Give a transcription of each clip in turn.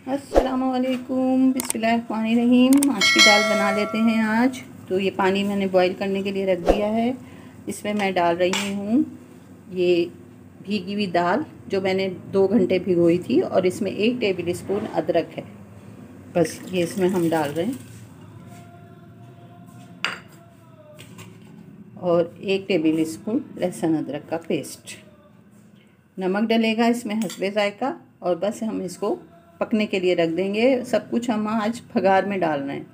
अस्सलामुअलैकुम, बिस्मिल्लाहिर्रहमानिर्रहीम। आज की दाल बना लेते हैं। आज तो ये पानी मैंने बॉईल करने के लिए रख दिया है। इसमें मैं डाल रही हूँ ये भीगी हुई दाल जो मैंने 2 घंटे भिगोई थी, और इसमें 1 टेबल स्पून अदरक है। बस ये इसमें हम डाल रहे हैं, और 1 टेबल स्पून लहसुन अदरक का पेस्ट। नमक डलेगा इसमें हस्बे जायका, और बस हम इसको पकने के लिए रख देंगे। सब कुछ हम आज भगार में डाल रहे हैं,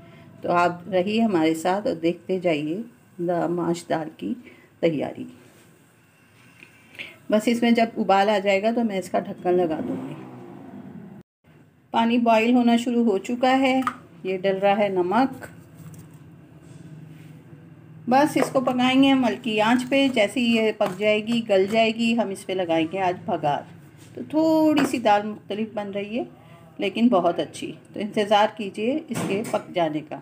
तो आप रहिए हमारे साथ और देखते जाइए माश दाल की तैयारी। बस इसमें जब उबाल आ जाएगा तो मैं इसका ढक्कन लगा दूँगी। पानी बॉईल होना शुरू हो चुका है। ये डल रहा है नमक। बस इसको पकाएंगे हम हल्की आंच पे। जैसे ही ये पक जाएगी, गल जाएगी, हम इस पे लगाएंगे आज भगार। तो थोड़ी सी दाल मुख्तलिफ बन रही है, लेकिन बहुत अच्छी। तो इंतज़ार कीजिए इसके पक जाने का।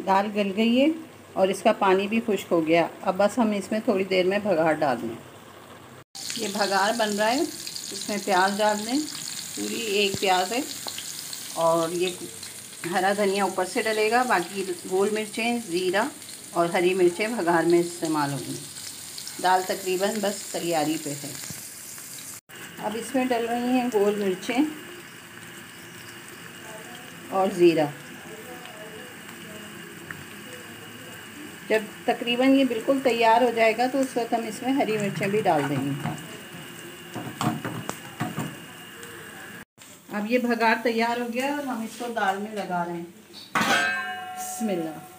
दाल गल गई है और इसका पानी भी खुश्क हो गया। अब बस हम इसमें थोड़ी देर में भगार डाल दें। ये भगार बन रहा है, इसमें प्याज डाल दें। पूरी 1 प्याज है, और ये हरा धनिया ऊपर से डलेगा। बाकी गोल मिर्चें, ज़ीरा और हरी मिर्चें भगार में इस्तेमाल होंगी। दाल तकरीबन बस तैयारी पे है। अब इसमें डल रही हैं गोल मिर्चें और ज़ीरा। जब तकरीबन ये बिल्कुल तैयार हो जाएगा तो उस वक्त हम इसमें हरी मिर्चें भी डाल देंगे। अब ये भगार तैयार हो गया और हम इसको दाल में लगा रहे हैं। बिस्मिल्लाह।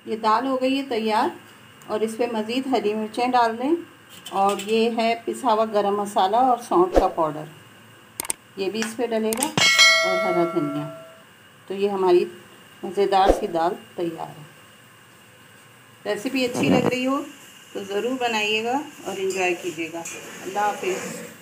ये दाल हो गई है तैयार, और इस पर मज़ीद हरी मिर्चें डाल दें। और ये है पिसा हुआ गरम मसाला और सौंठ का पाउडर, ये भी इस पर डलेगा, और हरा धनिया। तो ये हमारी मज़ेदार सी दाल तैयार है। रेसिपी अच्छी लग रही हो तो ज़रूर बनाइएगा और इन्जॉय कीजिएगा। अल्लाह हाफ़िज़।